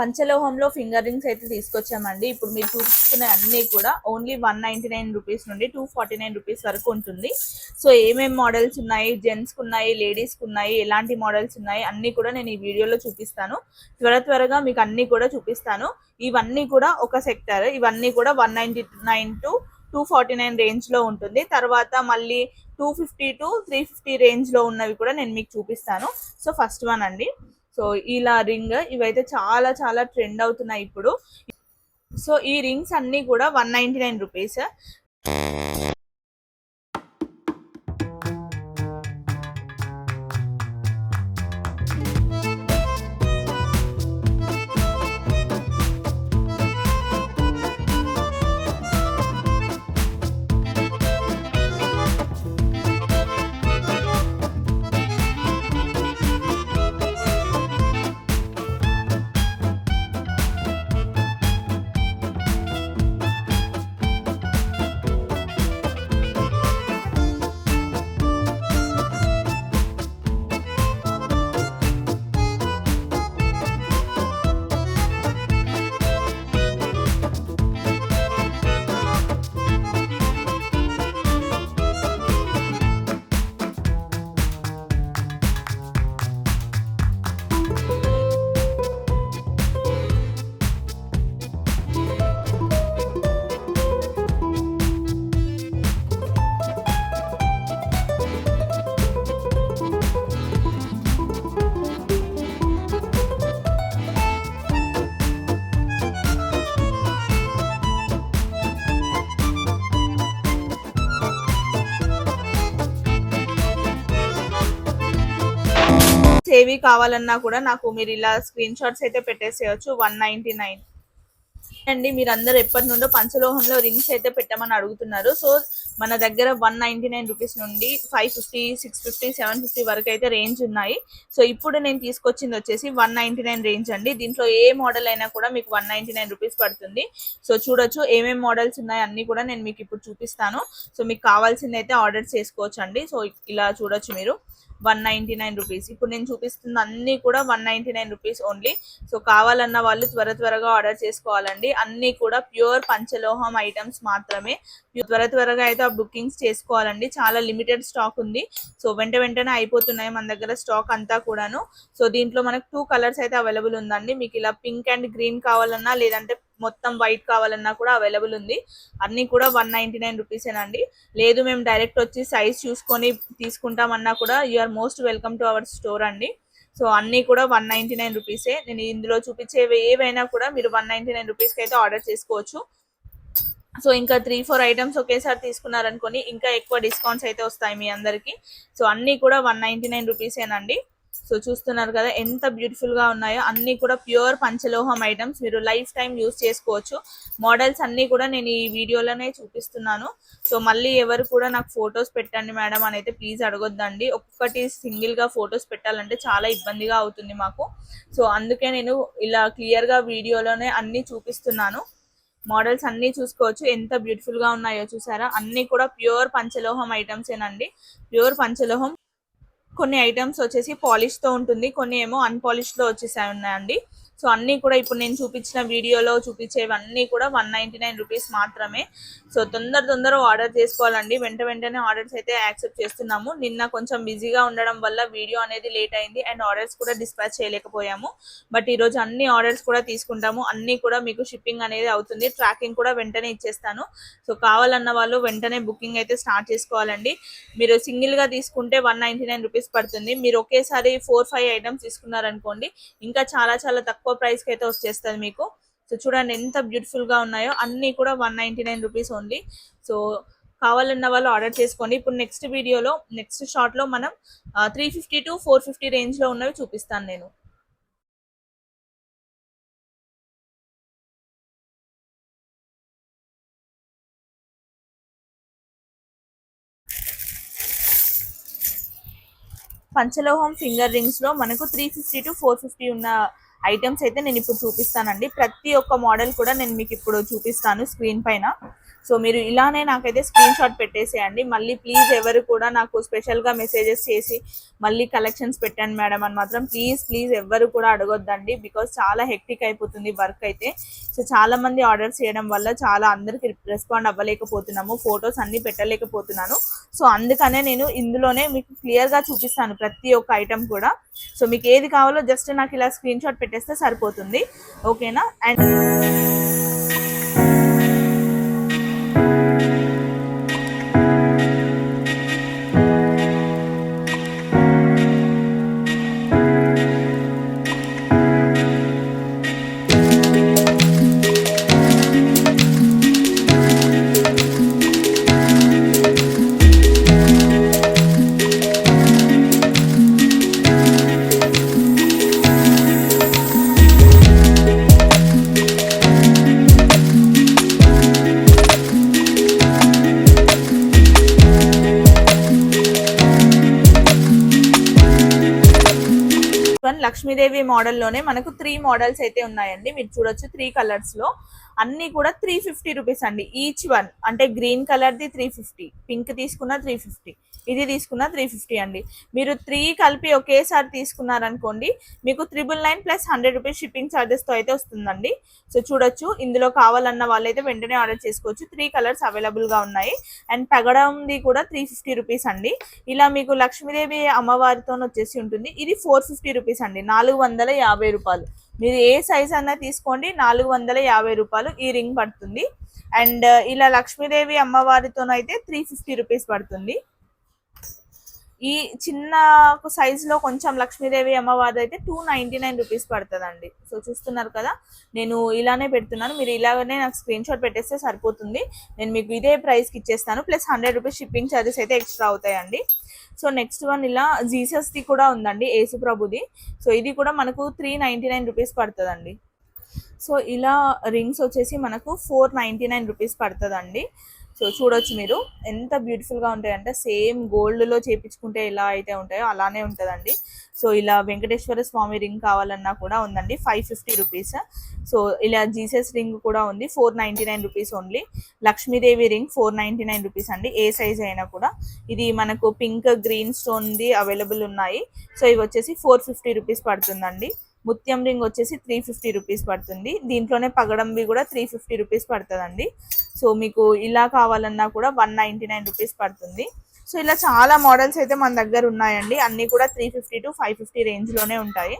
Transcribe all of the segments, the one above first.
పంచలోహంలో finger rings అయితే తీసుకొచ్చామండి. ఇప్పుడు మీరు చూసుకునే అన్నీ కూడా ఓన్లీ 199 రూపీస్ నుండి 249 రూపీస్ వరకు ఉంటుంది. సో ఏమేమి మోడల్స్ ఉన్నాయి, జెంట్స్కి ఉన్నాయి, లేడీస్కి ఉన్నాయి, ఎలాంటి మోడల్స్ ఉన్నాయి అన్నీ కూడా నేను ఈ వీడియోలో చూపిస్తాను. త్వరగా మీకు అన్నీ కూడా చూపిస్తాను. ఇవన్నీ కూడా ఒక సెక్టర్, ఇవన్నీ కూడా 199 టు 249 రేంజ్లో ఉంటుంది. తర్వాత మళ్ళీ 250 టు 350 రేంజ్లో ఉన్నవి కూడా నేను మీకు చూపిస్తాను. సో ఫస్ట్ వన్ అండి. సో ఇలా రింగ్ ఇవైతే చాలా చాలా ట్రెండ్ అవుతున్నాయి ఇప్పుడు. సో ఈ రింగ్స్ అన్నీ కూడా 199 రూపీస్. ఏవి కావాలన్నా కూడా నాకు మీరు ఇలా స్క్రీన్ షాట్స్ అయితే పెట్టేసేయచ్చు. 199 అండి. మీరందరూ ఎప్పటి నుండో పంచలోహంలో రింగ్స్ అయితే పెట్టమని అడుగుతున్నారు. సో మన దగ్గర 199 రూపీస్ నుండి 550, 650, 750 వరకు అయితే రేంజ్ ఉన్నాయి. సో ఇప్పుడు నేను తీసుకొచ్చింది వచ్చేసి 199 రేంజ్ అండి. దీంట్లో ఏ మోడల్ అయినా కూడా మీకు 199 రూపీస్ పడుతుంది. సో చూడొచ్చు ఏమేమి మోడల్స్ ఉన్నాయి అన్ని కూడా నేను మీకు ఇప్పుడు చూపిస్తాను. సో మీకు కావాల్సింది అయితే ఆర్డర్ చేసుకోవచ్చు అండి. సో ఇలా చూడొచ్చు మీరు 199 రూపీస్. ఇప్పుడు నేను చూపిస్తున్న అన్నీ కూడా 199 రూపీస్ ఓన్లీ. సో కావాలన్న వాళ్ళు త్వరగా ఆర్డర్ చేసుకోవాలండి. అన్నీ కూడా ప్యూర్ పంచలోహం ఐటమ్స్ మాత్రమే. త్వరగా అయితే ఆ బుకింగ్స్ చేసుకోవాలండి. చాలా లిమిటెడ్ స్టాక్ ఉంది. సో వెంటనే అయిపోతున్నాయి మన దగ్గర స్టాక్ అంతా కూడాను. సో దీంట్లో మనకు 2 కలర్స్ అయితే అవైలబుల్ ఉందండి. మీకు ఇలా పింక్ అండ్ గ్రీన్ కావాలన్నా లేదంటే మొత్తం వైట్ కావాలన్నా కూడా అవైలబుల్ ఉంది. అన్నీ కూడా 199 రూపీసేనండి. లేదు మేము డైరెక్ట్ వచ్చి సైజ్ చూసుకొని తీసుకుంటామన్నా కూడా you are most welcome to our store అండి. సో అన్నీ కూడా 199 రూపీసే. నేను ఇందులో చూపించేవి ఏవైనా కూడా మీరు 199 రూపీస్కి అయితే ఆర్డర్ చేసుకోవచ్చు. సో ఇంకా 3-4 ఐటమ్స్ ఒకేసారి తీసుకున్నారనుకోని ఇంకా ఎక్కువ డిస్కౌంట్స్ అయితే వస్తాయి మీ అందరికి. సో అన్నీ కూడా 199 రూపీసేనండి. సో చూస్తున్నారు కదా ఎంత బ్యూటిఫుల్ గా ఉన్నాయో. అన్ని కూడా ప్యూర్ పంచలోహం ఐటమ్స్, మీరు లైఫ్ టైం యూస్ చేసుకోవచ్చు. మోడల్స్ అన్ని కూడా నేను ఈ వీడియోలోనే చూపిస్తున్నాను. సో మళ్ళీ ఎవరు కూడా నాకు ఫొటోస్ పెట్టండి మేడం అని అయితే ప్లీజ్ అడగొద్దండి. ఒక్కొక్కటి సింగిల్ గా ఫొటోస్ పెట్టాలంటే చాలా ఇబ్బందిగా అవుతుంది మాకు. సో అందుకే నేను ఇలా క్లియర్ గా వీడియోలోనే అన్ని చూపిస్తున్నాను. మోడల్స్ అన్ని చూసుకోవచ్చు ఎంత బ్యూటిఫుల్ గా ఉన్నాయో చూసారా. అన్ని కూడా ప్యూర్ పంచలోహం ఐటమ్స్ ఏనండి. ప్యూర్ పంచలోహం. కొన్ని ఐటమ్స్ వచ్చేసి పాలిష్ తో ఉంటుంది, కొన్ని ఏమో అన్పాలిష్ లో వచ్చేసాయి ఉన్నాయండి. సో అన్నీ కూడా ఇప్పుడు నేను చూపించిన వీడియోలో చూపించేవన్నీ కూడా 199 రూపీస్ మాత్రమే. సో తొందర ఆర్డర్ చేసుకోవాలండి. వెంటనే ఆర్డర్స్ అయితే యాక్సెప్ట్ చేస్తున్నాము. నిన్న కొంచెం బిజీగా ఉండడం వల్ల వీడియో అనేది లేట్ అయింది అండ్ ఆర్డర్స్ కూడా డిస్పాచ్ చేయలేకపోయాము. బట్ ఈరోజు అన్ని ఆర్డర్స్ కూడా తీసుకుంటాము. అన్నీ కూడా మీకు షిప్పింగ్ అనేది అవుతుంది. ట్రాకింగ్ కూడా వెంటనే ఇచ్చేస్తాను. సో కావాలన్న వాళ్ళు వెంటనే బుకింగ్ అయితే స్టార్ట్ చేసుకోవాలండి. మీరు సింగిల్ గా తీసుకుంటే 199 రూపీస్ పడుతుంది. మీరు ఒకేసారి 4-5 ఐటమ్స్ తీసుకున్నారనుకోండి ఇంకా చాలా తక్కువ ప్రైస్ కి అయితే వచ్చేస్తుంది మీకు. సో చూడండి ఎంత బ్యూటిఫుల్ గా ఉన్నాయో. అన్ని కూడా 199 రూపీస్ ఓన్లీ. సో కావాలన్న వాళ్ళు ఆర్డర్ చేసుకోండి. ఇప్పుడు నెక్స్ట్ వీడియోలో నెక్స్ట్ షార్ట్ లో మనం 350 to 450 రేంజ్ లో ఉన్నవి చూపిస్తాను నేను. పంచలోహం ఫింగర్ రింగ్స్ లో మనకు 350 to 450 ఉన్న ఐటమ్స్ అయితే నేను ఇప్పుడు చూపిస్తానండి. ప్రతి ఒక్క మోడల్ కూడా నేను మీకు ఇప్పుడు చూపిస్తాను స్క్రీన్ పైన. సో మీరు ఇలానే నాకైతే స్క్రీన్ షాట్ పెట్టేసేయండి. మళ్ళీ ప్లీజ్ ఎవరు కూడా నాకు స్పెషల్గా మెసేజెస్ చేసి మళ్ళీ కలెక్షన్స్ పెట్టండి మేడం అని మాత్రం ప్లీజ్ ఎవ్వరు కూడా అడగొద్దండి. బికాస్ చాలా హెక్టిక్ అయిపోతుంది వర్క్ అయితే. సో చాలా మంది ఆర్డర్స్ చేయడం వల్ల చాలా అందరికి రెస్పాండ్ అవ్వలేకపోతున్నాము, ఫొటోస్ అన్ని పెట్టలేకపోతున్నాను. సో అందుకనే నేను ఇందులోనే మీకు క్లియర్గా చూపిస్తాను ప్రతి ఒక్క ఐటమ్ కూడా. సో మీకు ఏది కావాలో జస్ట్ నాకు ఇలా స్క్రీన్ షాట్ పెట్టేస్తే సరిపోతుంది, ఓకేనా. అండ్ లక్ష్మీదేవి మోడల్లోనే మనకు 3 మోడల్స్ అయితే ఉన్నాయండి. మీరు చూడొచ్చు 3 కలర్స్ లో అన్ని కూడా 350 రూపీస్ అండి ఈచ్ వన్. అంటే గ్రీన్ కలర్ది 350, పింక్ తీసుకున్న 350, ఇది తీసుకున్న 350 అండి. మీరు 3 కలిపి ఒకేసారి తీసుకున్నారనుకోండి మీకు 999 ప్లస్ 100 రూపీస్ షిప్పింగ్ ఛార్జెస్తో అయితే వస్తుందండి. సో చూడొచ్చు, ఇందులో కావాలన్న వాళ్ళైతే వెంటనే ఆర్డర్ చేసుకోవచ్చు. 3 కలర్స్ అవైలబుల్గా ఉన్నాయి. అండ్ పగడంది కూడా 350 రూపీస్ అండి. ఇలా మీకు లక్ష్మీదేవి అమ్మవారితో వచ్చేసి ఉంటుంది. ఇది 450 రూపీస్ అండి, 450 రూపాయలు. మీరు ఏ సైజ్ అన్నా తీసుకోండి, 450 రూపాయలు ఈ రింగ్ పడుతుంది. అండ్ ఇలా లక్ష్మీదేవి అమ్మవారితోనైతే 350 రూపీస్ పడుతుంది. ఈ చిన్న సైజులో కొంచెం లక్ష్మీదేవి అమ్మవారి అయితే 299 రూపీస్ పడుతుందండి. సో చూస్తున్నారు కదా, నేను ఇలానే పెడుతున్నాను. మీరు ఇలాగనే నాకు స్క్రీన్ షాట్ పెట్టేస్తే సరిపోతుంది. నేను మీకు ఇదే ప్రైస్కి ఇచ్చేస్తాను, ప్లస్ 100 రూపీస్ షిప్పింగ్ ఛార్జెస్ అయితే ఎక్స్ట్రా అవుతాయండి. సో నెక్స్ట్ వన్ ఇలా జీసస్ది కూడా ఉందండి, యేసుప్రభుది. సో ఇది కూడా మనకు 399 రూపీస్ పడుతుందండి. సో ఇలా రింగ్స్ వచ్చేసి మనకు 499 రూపీస్ పడుతుందండి. సో చూడొచ్చు మీరు ఎంత బ్యూటిఫుల్గా ఉంటాయంటే సేమ్ గోల్డ్లో చేపించుకుంటే ఎలా అయితే ఉంటాయో అలానే ఉంటుందండి. సో ఇలా వెంకటేశ్వర స్వామి రింగ్ కావాలన్నా కూడా ఉందండి, 550 రూపీస్. సో ఇలా జీసస్ రింగ్ కూడా ఉంది, 499 rupees only. Lakshmidevi ring 499 rupees అండి, ఏ సైజ్ అయినా కూడా. ఇది మనకు పింక్ గ్రీన్ స్టోన్ది అవైలబుల్ ఉన్నాయి. సో ఇవి వచ్చేసి 450 రూపీస్ పడుతుందండి. ముత్యం రింగ్ వచ్చేసి 350 రూపీస్ పడుతుంది. దీంట్లోనే పగడంవి కూడా 350 రూపీస్ పడుతుందండి. సో మీకు ఇలా కావాలన్నా కూడా 199 రూపీస్ పడుతుంది. సో ఇలా చాలా మోడల్స్ అయితే మన దగ్గర ఉన్నాయండి, అన్నీ కూడా 350 to 550 రేంజ్లోనే ఉంటాయి.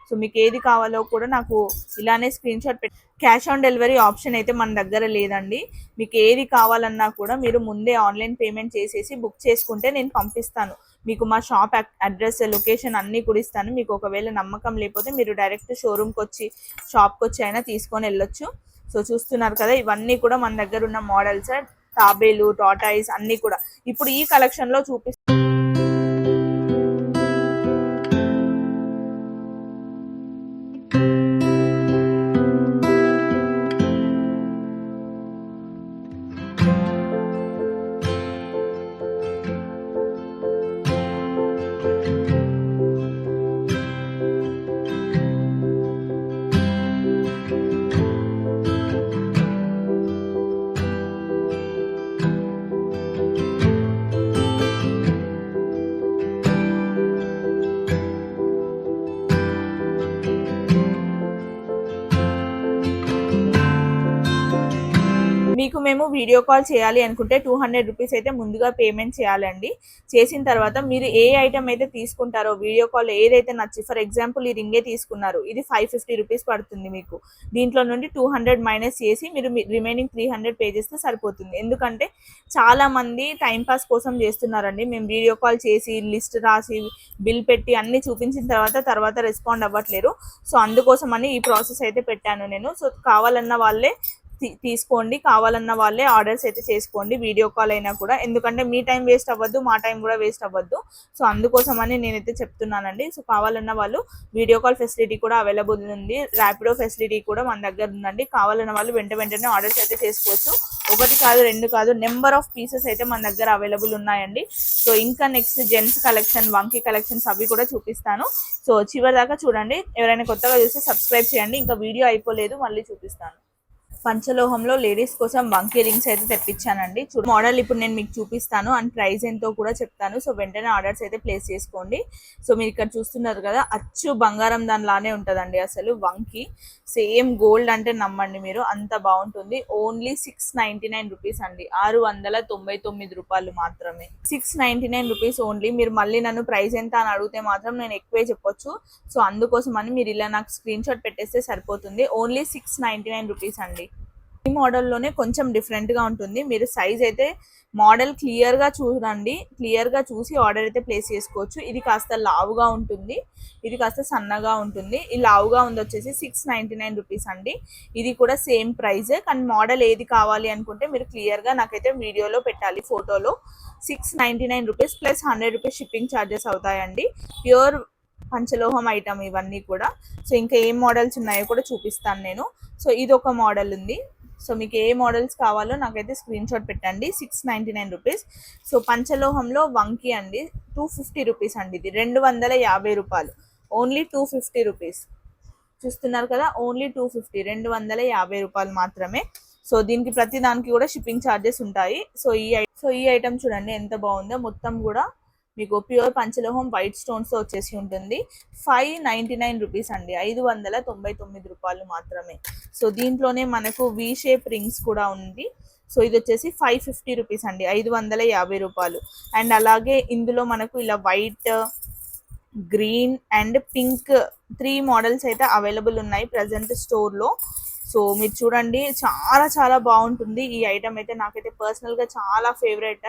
సో మీకు ఏది కావాలో కూడా నాకు ఇలానే స్క్రీన్ షాట్ పెట్టి, క్యాష్ ఆన్ డెలివరీ ఆప్షన్ అయితే మన దగ్గర లేదండి. మీకు ఏది కావాలన్నా కూడా మీరు ముందే ఆన్లైన్ పేమెంట్ చేసేసి బుక్ చేసుకుంటే నేను పంపిస్తాను. మీకు మా షాప్ అడ్రస్, లొకేషన్ అన్నీ కూడా ఇస్తాను. మీకు ఒకవేళ నమ్మకం లేకపోతే మీరు డైరెక్ట్ షోరూమ్కి వచ్చి, షాప్కి వచ్చి అయినా తీసుకొని వెళ్ళొచ్చు. సో చూస్తున్నారు కదా, ఇవన్నీ కూడా మన దగ్గర ఉన్న మోడల్స్, తాబేలు, టాటాయిస్ అన్నీ కూడా ఇప్పుడు ఈ కలెక్షన్లో చూపిస్తాను. మీకు మేము వీడియో కాల్ చేయాలి అనుకుంటే 200 రూపీస్ అయితే ముందుగా పేమెంట్ చేయాలండి. చేసిన తర్వాత మీరు ఏ ఐటమ్ అయితే తీసుకుంటారో వీడియో కాల్ ఏదైతే నచ్చి, ఫర్ ఎగ్జాంపుల్ ఈ రింగే తీసుకున్నారు, ఇది 550 రూపీస్ పడుతుంది. మీకు దీంట్లో నుండి 200 మైనస్ చేసి మీరు రిమైనింగ్ 300 పే చేస్తే సరిపోతుంది. ఎందుకంటే చాలామంది టైంపాస్ కోసం చేస్తున్నారండి. మేము వీడియో కాల్ చేసి లిస్ట్ రాసి బిల్ పెట్టి అన్నీ చూపించిన తర్వాత రెస్పాండ్ అవ్వట్లేరు. సో అందుకోసమని ఈ ప్రాసెస్ అయితే పెట్టాను నేను. సో కావాలన్న వాళ్ళే తీసుకోండి, కావాలన్న వాళ్ళే ఆర్డర్స్ అయితే చేసుకోండి వీడియో కాల్ అయినా కూడా, ఎందుకంటే మీ టైం వేస్ట్ అవ్వద్దు, మా టైం కూడా వేస్ట్ అవ్వద్దు. సో అందుకోసమని నేనైతే చెప్తున్నానండి. సో కావాలన్న వాళ్ళు వీడియో కాల్ ఫెసిలిటీ కూడా అవైలబుల్ ఉంది, ర్యాపిడో ఫెసిలిటీ కూడా మన దగ్గర ఉందండి. కావాలన్న వాళ్ళు వెంటనే ఆర్డర్స్ అయితే చేసుకోవచ్చు. ఒకటి కాదు, రెండు కాదు, నెంబర్ ఆఫ్ పీసెస్ అయితే మన దగ్గర అవైలబుల్ ఉన్నాయండి. సో ఇంకా నెక్స్ట్ జెంట్స్ కలెక్షన్, వంకీ కలెక్షన్స్ అవి కూడా చూపిస్తాను. సో చివరి దాకా చూడండి. ఎవరైనా కొత్తగా చూస్తే సబ్స్క్రైబ్ చేయండి. ఇంకా వీడియో అయిపోలేదు, మళ్ళీ చూపిస్తాను. పంచలోహంలో లేడీస్ కోసం వంకీ రింగ్స్ అయితే తెప్పించానండి. మోడల్ ఇప్పుడు నేను మీకు చూపిస్తాను అండ్ ప్రైస్ ఎంతో కూడా చెప్తాను. సో వెంటనే ఆర్డర్స్ అయితే ప్లేస్ చేసుకోండి. సో మీరు ఇక్కడ చూస్తున్నారు కదా, అచ్చు బంగారం దానిలానే ఉంటుందండి. అసలు వంకీ సేమ్ గోల్డ్ అంటే నమ్మండి మీరు, అంత బాగుంటుంది. ఓన్లీ 699 రూపీస్ అండి, 699 రూపాయలు మాత్రమే. 699 రూపీస్ ఓన్లీ. మీరు మళ్ళీ నన్ను ప్రైస్ ఎంత అని అడిగితే మాత్రం నేను ఎక్కువే చెప్పొచ్చు. సో అందుకోసం అని మీరు ఇలా నాకు స్క్రీన్ షాట్ పెట్టేస్తే సరిపోతుంది. ఓన్లీ 699 రూపీస్ అండి. ఈ మోడల్లోనే కొంచెం డిఫరెంట్గా ఉంటుంది. మీరు సైజ్ అయితే మోడల్ క్లియర్గా చూడండి, క్లియర్గా చూసి ఆర్డర్ అయితే ప్లేస్ చేసుకోవచ్చు. ఇది కాస్త లావుగా ఉంటుంది, ఇది కాస్త సన్నగా ఉంటుంది. ఈ లావుగా ఉంది వచ్చేసి 699 రూపీస్ అండి. ఇది కూడా సేమ్ ప్రైజే, కానీ మోడల్ ఏది కావాలి అనుకుంటే మీరు క్లియర్గా నాకైతే వీడియోలో పెట్టాలి, ఫోటోలో. 699 rupees plus 100 rupees shipping charges అవుతాయండి. ప్యూర్ పంచలోహం ఐటమ్ ఇవన్నీ కూడా. సో ఇంకా ఏం మోడల్స్ ఉన్నాయో కూడా చూపిస్తాను నేను. సో ఇది ఒక మోడల్ ఉంది. సో మీకు ఏ మోడల్స్ కావాలో నాకైతే స్క్రీన్ షాట్ పెట్టండి. 699 రూపీస్. సో పంచలోహంలో వంకీ అండి, 250 రూపీస్ అండి. ఇది 250 రూపాయలు, ఓన్లీ 250 రూపీస్. చూస్తున్నారు కదా, ఓన్లీ 250, 250 రూపాయలు మాత్రమే. సో దీనికి ప్రతి దానికి కూడా షిప్పింగ్ ఛార్జెస్ ఉంటాయి. సో ఈ ఐటమ్ చూడండి ఎంత బాగుందో, మొత్తం కూడా మీకు ప్యూర్ పంచలోహం వైట్ స్టోన్స్ వచ్చేసి ఉంటుంది. 599 రూపీస్ అండి, 599 రూపాయలు మాత్రమే. సో దీంట్లోనే మనకు వి షేప్ రింగ్స్ కూడా ఉంది. సో ఇది వచ్చేసి 550 రూపీస్ అండి, 550 రూపాయలు. అండ్ అలాగే ఇందులో మనకు ఇలా white, green and pink 3 models అయితే అవైలబుల్ ఉన్నాయి ప్రజెంట్ స్టోర్లో. సో మీరు చూడండి, చాలా చాలా బాగుంటుంది ఈ ఐటమ్ అయితే. నాకైతే పర్సనల్గా చాలా ఫేవరెట్.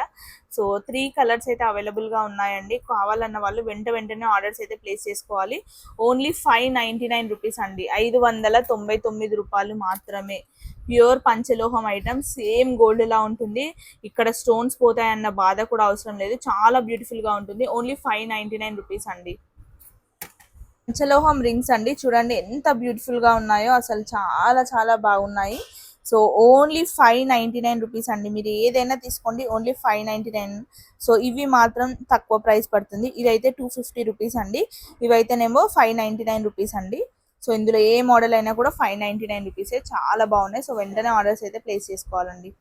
సో 3 కలర్స్ అయితే అవైలబుల్గా ఉన్నాయండి. కావాలన్న వాళ్ళు వెంటనే ఆర్డర్స్ అయితే ప్లేస్ చేసుకోవాలి. ఓన్లీ 599 రూపీస్ అండి, 599 రూపాయలు మాత్రమే. ప్యూర్ పంచలోహం ఐటమ్, సేమ్ గోల్డ్ లా ఉంటుంది. ఇక్కడ స్టోన్స్ పోతాయన్న బాధ కూడా అవసరం లేదు, చాలా బ్యూటిఫుల్గా ఉంటుంది. ఓన్లీ 599 రూపీస్ అండి. పంచలోహం రింగ్స్ అండి, చూడండి ఎంత బ్యూటిఫుల్గా ఉన్నాయో, అసలు చాలా చాలా బాగున్నాయి. సో ఓన్లీ 599 రూపీస్ అండి. మీరు ఏదైనా తీసుకోండి, ఓన్లీ 599. సో ఇవి మాత్రం తక్కువ ప్రైస్ పడుతుంది. ఇదైతే 250 రూపీస్ అండి, ఇవైతేనేమో 599 రూపీస్ అండి. సో ఇందులో ఏ మోడల్ అయినా కూడా 599 రూపీసే, చాలా బాగున్నాయి. సో వెంటనే ఆర్డర్స్ అయితే ప్లేస్ చేసుకోవాలండి.